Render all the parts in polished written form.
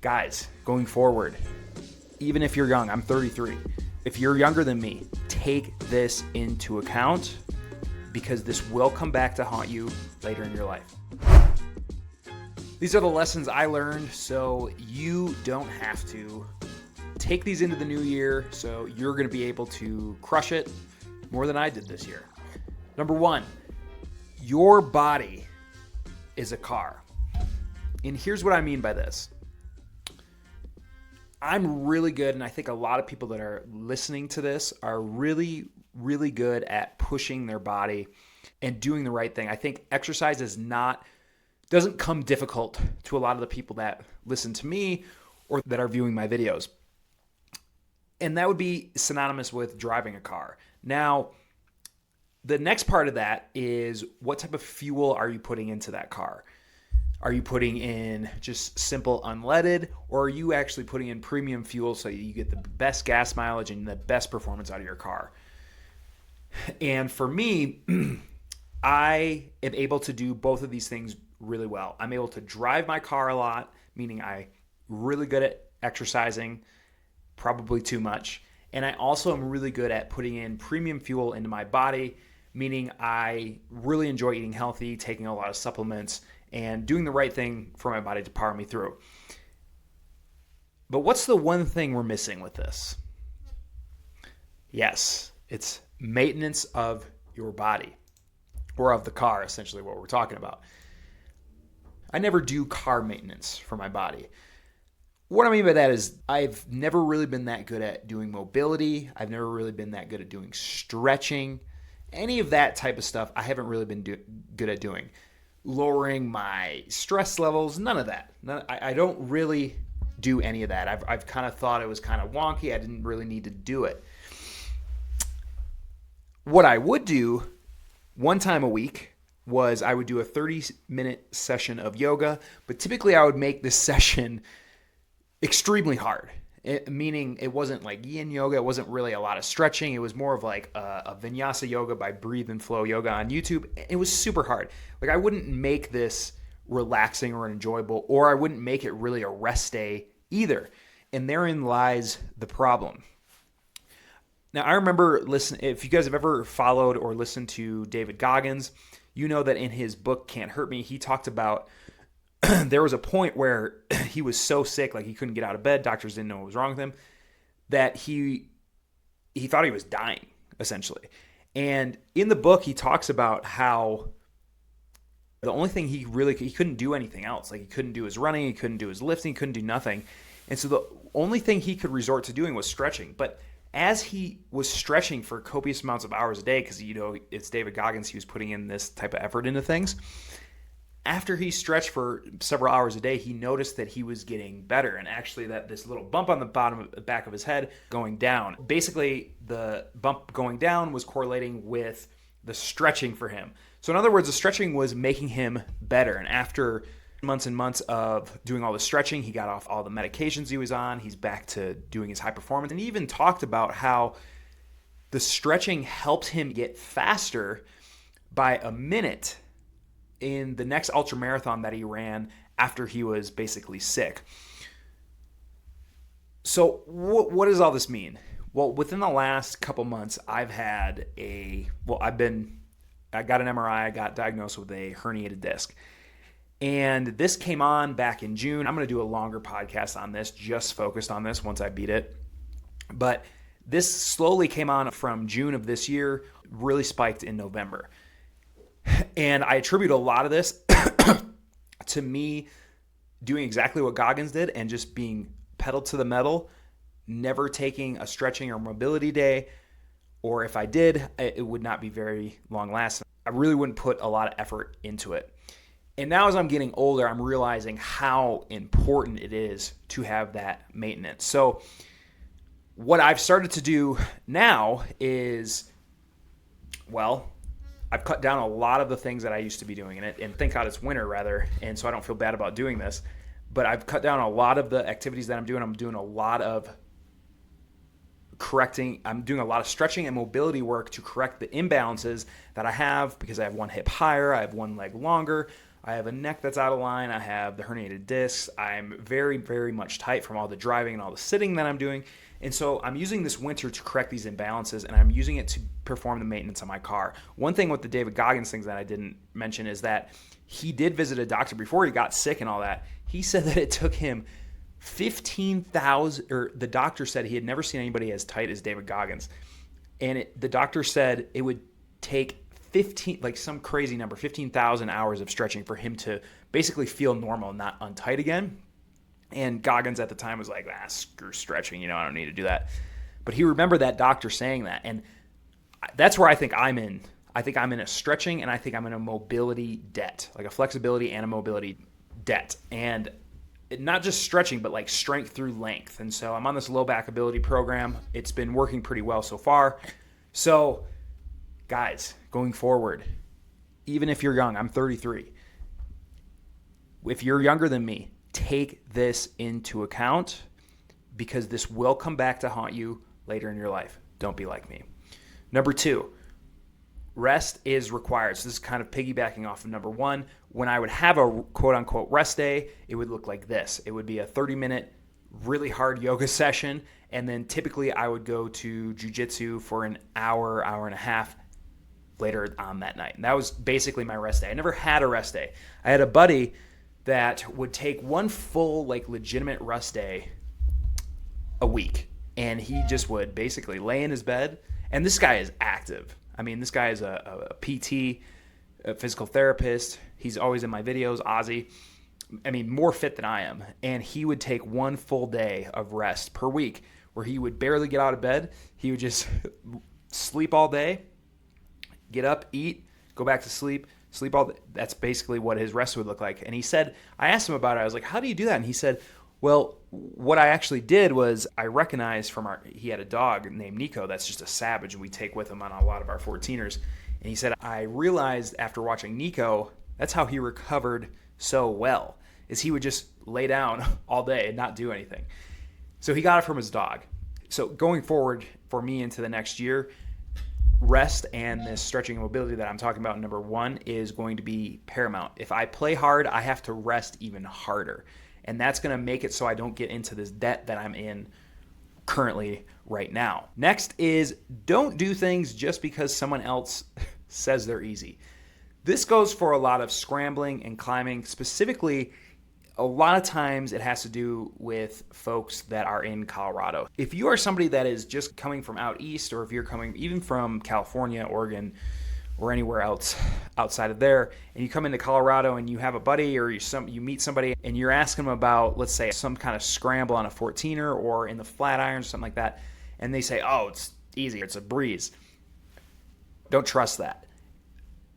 Guys, going forward, even if you're young, I'm 33. If you're younger than me, take this into account because this will come back to haunt you later in your life. These are the lessons I learned, so you don't have to. Take these into the new year so you're going to be able to crush it more than I did this year. Number one, your body is a car. And here's what I mean by this. I'm really good, and I think a lot of people that are listening to this are really, really good at pushing their body and doing the right thing. I think exercise doesn't come difficult to a lot of the people that listen to me or that are viewing my videos. And that would be synonymous with driving a car. Now, the next part of that is what type of fuel are you putting into that car? Are you putting in just simple unleaded, or are you actually putting in premium fuel so you get the best gas mileage and the best performance out of your car? And for me, I am able to do both of these things really well. I'm able to drive my car a lot, meaning I'm really good at exercising, probably too much. And I also am really good at putting in premium fuel into my body, meaning I really enjoy eating healthy, taking a lot of supplements, and doing the right thing for my body to power me through. But what's the one thing we're missing with this? Yes, it's maintenance of your body, or of the car, essentially what we're talking about. I never do car maintenance for my body. What I mean by that is I've never really been that good at doing mobility. I've never really been that good at doing stretching. Any of that type of stuff I haven't really been good at doing. Lowering my stress levels, none of that. I don't really do any of that. I've kind of thought it was kind of wonky. I didn't really need to do it. What I would do one time a week was I would do a 30-minute session of yoga, but typically I would make this session extremely hard, meaning it wasn't like yin yoga. It wasn't really a lot of stretching. It was more of like a vinyasa yoga by Breathe and Flow Yoga on YouTube. It was super hard. Like I wouldn't make this relaxing or enjoyable, or I wouldn't make it really a rest day either. And therein lies the problem. Now, I remember if you guys have ever followed or listened to David Goggins, you know that in his book, Can't Hurt Me, he talked about there was a point where he was so sick, like he couldn't get out of bed. Doctors didn't know what was wrong with him, that he thought he was dying, essentially. And in the book, he talks about how the only thing he couldn't do anything else. Like he couldn't do his running, he couldn't do his lifting, he couldn't do nothing. And so the only thing he could resort to doing was stretching. But as he was stretching for copious amounts of hours a day, because, you know, it's David Goggins, he was putting in this type of effort into things. After he stretched for several hours a day, he noticed that he was getting better, and actually that this little bump on the back of his head going down. Basically, the bump going down was correlating with the stretching for him. So in other words, the stretching was making him better, and after months and months of doing all the stretching, he got off all the medications he was on. He's back to doing his high performance, and he even talked about how the stretching helped him get faster by a minute in the next ultra marathon that he ran after he was basically sick. So what does all this mean? Well, within the last couple months, I got an MRI, I got diagnosed with a herniated disc. And this came on back in June. I'm going to do a longer podcast on this, just focused on this once I beat it. But this slowly came on from June of this year, really spiked in November. And I attribute a lot of this to me doing exactly what Goggins did and just being pedal to the metal, never taking a stretching or mobility day, or if I did, it would not be very long lasting. I really wouldn't put a lot of effort into it. And now as I'm getting older, I'm realizing how important it is to have that maintenance. So what I've started to do now is, well, I've cut down a lot of the things that I used to be doing in it, and thank God it's winter rather, and so I don't feel bad about doing this. But I've cut down a lot of the activities that I'm doing. I'm doing a lot of stretching and mobility work to correct the imbalances that I have because I have one hip higher, I have one leg longer, I have a neck that's out of line. I have the herniated discs. I'm very, very much tight from all the driving and all the sitting that I'm doing. And so I'm using this winter to correct these imbalances, and I'm using it to perform the maintenance on my car. One thing with the David Goggins things that I didn't mention is that he did visit a doctor before he got sick and all that. He said that it took him 15,000, or the doctor said he had never seen anybody as tight as David Goggins. And the doctor said it would take 15, like some crazy number, 15,000 hours of stretching for him to basically feel normal, not untight again. And Goggins at the time was like, screw stretching, I don't need to do that. But he remembered that doctor saying that. And that's where I think I'm in. I think I'm in a stretching, and I think I'm in a mobility debt, like a flexibility and a mobility debt. And not just stretching, but like strength through length. And so I'm on this low back ability program. It's been working pretty well so far. So guys, going forward, even if you're young, I'm 33. If you're younger than me, take this into account, because this will come back to haunt you later in your life. Don't be like me. Number 2, rest is required. So this is kind of piggybacking off of number 1. When I would have a quote-unquote rest day, it would look like this. It would be a 30-minute really hard yoga session, and then typically I would go to jiu-jitsu for an hour, hour and a half later on that night. And that was basically my rest day. I never had a rest day. I had a buddy that would take one full, like, legitimate rest day a week, and he just would basically lay in his bed. And this guy is active. I mean, this guy is a PT, a physical therapist. He's always in my videos, Ozzy. I mean, more fit than I am. And he would take one full day of rest per week where he would barely get out of bed. He would just sleep all day, get up, eat, go back to sleep all day. That's basically what his rest would look like. And he said, I asked him about it. I was like, how do you do that? And he said, well, what I actually did was I recognized he had a dog named Nico that's just a savage, and we take with him on a lot of our 14ers. And he said, I realized after watching Nico, that's how he recovered so well, is he would just lay down all day and not do anything. So he got it from his dog. So going forward for me into the next year, rest and this stretching and mobility that I'm talking about, number 1, is going to be paramount. If I play hard, I have to rest even harder. And that's going to make it so I don't get into this debt that I'm in currently right now. Next is, don't do things just because someone else says they're easy. This goes for a lot of scrambling and climbing. Specifically, a lot of times it has to do with folks that are in Colorado. If you are somebody that is just coming from out east, or if you're coming even from California, Oregon, or anywhere else outside of there, and you come into Colorado and you have a buddy, or you meet somebody and you're asking them about, let's say, some kind of scramble on a 14er or in the flat iron or something like that, and they say, oh, it's easy, it's a breeze. Don't trust that.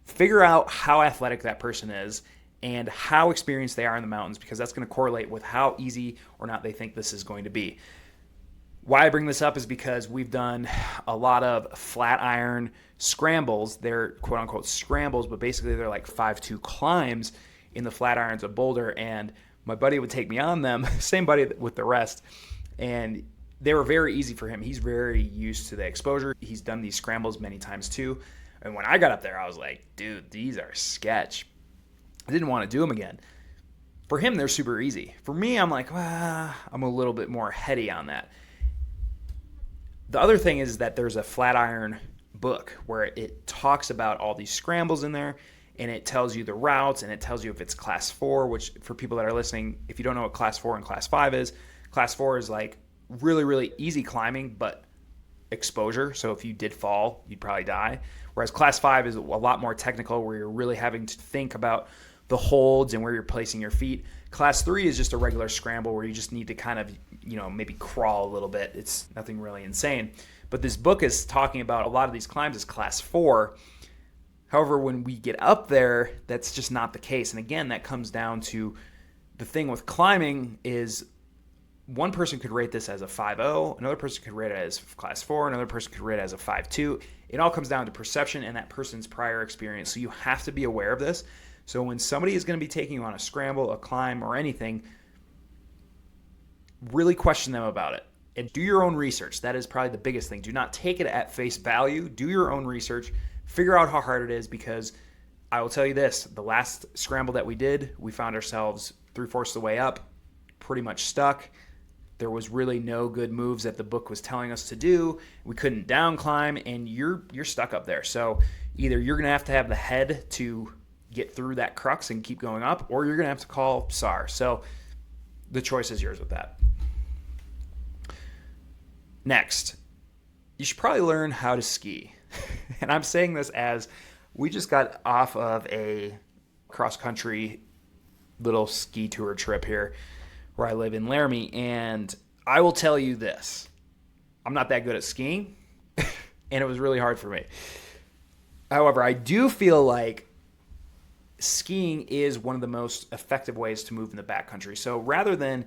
Figure out how athletic that person is and how experienced they are in the mountains, because that's going to correlate with how easy or not they think this is going to be. Why I bring this up is because we've done a lot of flat iron scrambles. They're quote-unquote scrambles, but basically they're like 5-2 climbs in the flat irons of Boulder, and my buddy would take me on them, same buddy with the rest, and they were very easy for him. He's very used to the exposure. He's done these scrambles many times too, and when I got up there, I was like, dude, these are sketch. I didn't want to do them again. For him, they're super easy. For me, I'm like, I'm a little bit more heady on that. The other thing is that there's a flat iron book where it talks about all these scrambles in there, and it tells you the routes, and it tells you if it's class 4, which for people that are listening, if you don't know what class 4 and class 5 is, class 4 is like really, really easy climbing, but exposure. So if you did fall, you'd probably die. Whereas class 5 is a lot more technical, where you're really having to think about the holds and where you're placing your feet. Class 3 is just a regular scramble where you just need to kind of, maybe crawl a little bit. It's nothing really insane. But this book is talking about a lot of these climbs as class 4. However, when we get up there, that's just not the case. And again, that comes down to the thing with climbing is one person could rate this as a 5.0, another person could rate it as class 4, another person could rate it as a 5.2. It all comes down to perception and that person's prior experience. So you have to be aware of this. So when somebody is going to be taking you on a scramble, a climb, or anything, really question them about it. And do your own research. That is probably the biggest thing. Do not take it at face value. Do your own research. Figure out how hard it is, because I will tell you this, the last scramble that we did, we found ourselves 3/4 of the way up, pretty much stuck. There was really no good moves that the book was telling us to do. We couldn't down climb, and you're stuck up there. So either you're going to have the head to get through that crux and keep going up, or you're going to have to call SAR. So the choice is yours with that. Next, you should probably learn how to ski. And I'm saying this as we just got off of a cross-country little ski tour trip here where I live in Laramie, and I will tell you this. I'm not that good at skiing, and it was really hard for me. However, I do feel like skiing is one of the most effective ways to move in the backcountry. So rather than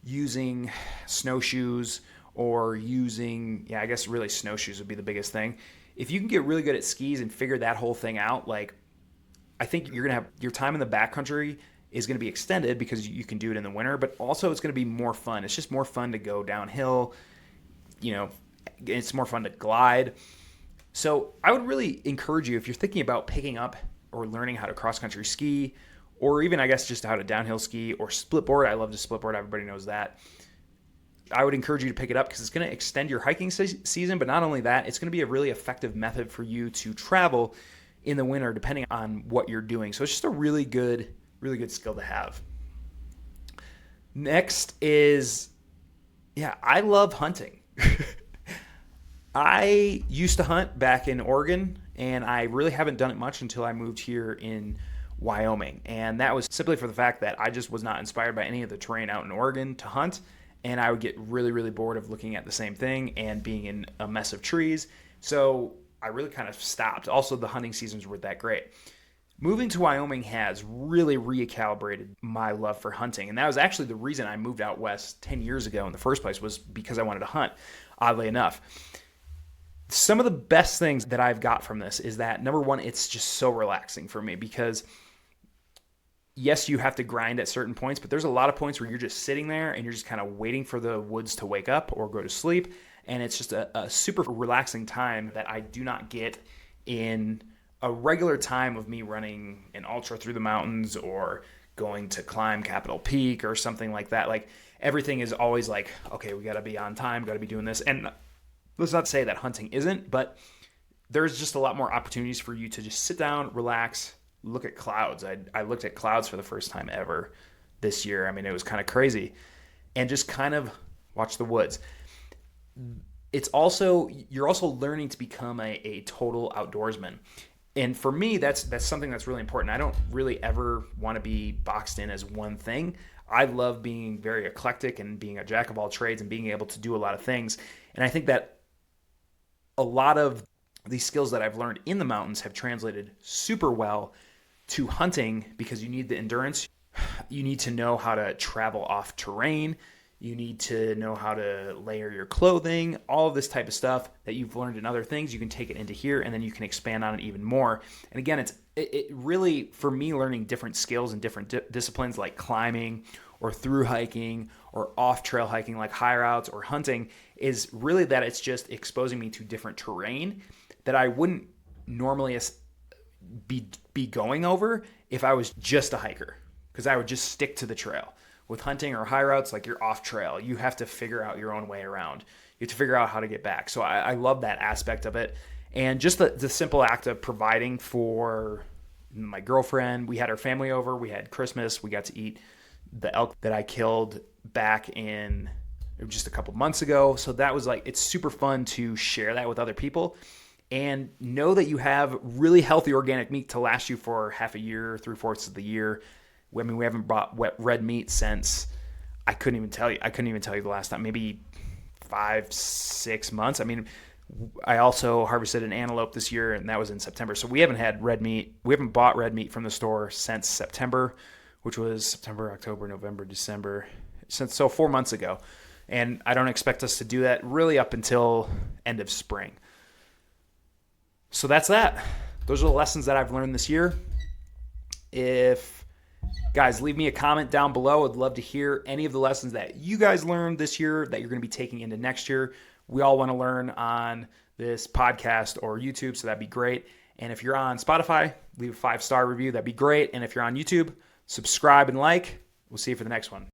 using snowshoes or using, I guess really snowshoes would be the biggest thing. If you can get really good at skis and figure that whole thing out, like I think you're going to have your time in the backcountry is going to be extended because you can do it in the winter, but also it's going to be more fun. It's just more fun to go downhill. It's more fun to glide. So I would really encourage you, if you're thinking about picking up or learning how to cross-country ski, or even, I guess, just how to downhill ski or splitboard. I love to splitboard. Everybody knows that. I would encourage you to pick it up because it's going to extend your hiking season, but not only that, it's going to be a really effective method for you to travel in the winter depending on what you're doing. So it's just a really good skill to have. Next is, I love hunting. I used to hunt back in Oregon, and I really haven't done it much until I moved here in Wyoming. And that was simply for the fact that I just was not inspired by any of the terrain out in Oregon to hunt. And I would get really, really bored of looking at the same thing and being in a mess of trees. So I really kind of stopped. Also, the hunting seasons weren't that great. Moving to Wyoming has really recalibrated my love for hunting. And that was actually the reason I moved out west 10 years ago in the first place, was because I wanted to hunt, oddly enough. Some of the best things that I've got from this is that, number one, it's just so relaxing for me because yes, you have to grind at certain points, but there's a lot of points where you're just sitting there and you're just kind of waiting for the woods to wake up or go to sleep. And it's just a super relaxing time that I do not get in a regular time of me running an ultra through the mountains or going to climb Capitol Peak or something like that. Like everything is always like, okay, we got to be on time, got to be doing this. And let's not say that hunting isn't, but there's just a lot more opportunities for you to just sit down, relax, look at clouds. I looked at clouds for the first time ever this year. I mean, it was kind of crazy. And just kind of watch the woods. You're also learning to become a total outdoorsman. And for me, that's something that's really important. I don't really ever want to be boxed in as one thing. I love being very eclectic and being a jack of all trades and being able to do a lot of things. And I think that a lot of these skills that I've learned in the mountains have translated super well to hunting because you need the endurance. You need to know how to travel off terrain. You need to know how to layer your clothing, all of this type of stuff that you've learned in other things. You can take it into here and then you can expand on it even more. And again, it really, for me, learning different skills and different disciplines like climbing or through hiking or off trail hiking like high routes or hunting is really that it's just exposing me to different terrain that I wouldn't normally be going over if I was just a hiker, because I would just stick to the trail. With hunting or high routes, like you're off trail, you have to figure out your own way around. You have to figure out how to get back. So I love that aspect of it. And just the simple act of providing for my girlfriend. We had her family over. We had Christmas. We got to eat the elk that I killed back in just a couple months ago. So that was it's super fun to share that with other people and know that you have really healthy organic meat to last you for half a year, 3/4 of the year. I mean, we haven't bought wet red meat since I couldn't even tell you the last time, maybe 5-6 months. I mean, I also harvested an antelope this year, and that was in September. So we haven't had red meat. We haven't bought red meat from the store since September, which was September, October, November, December. So 4 months ago. And I don't expect us to do that really up until end of spring. So that's that. Those are the lessons that I've learned this year. Guys, leave me a comment down below. I'd love to hear any of the lessons that you guys learned this year that you're going to be taking into next year. We all want to learn on this podcast or YouTube, so that'd be great. And if you're on Spotify, leave a 5-star review. That'd be great. And if you're on YouTube, subscribe and like. We'll see you for the next one.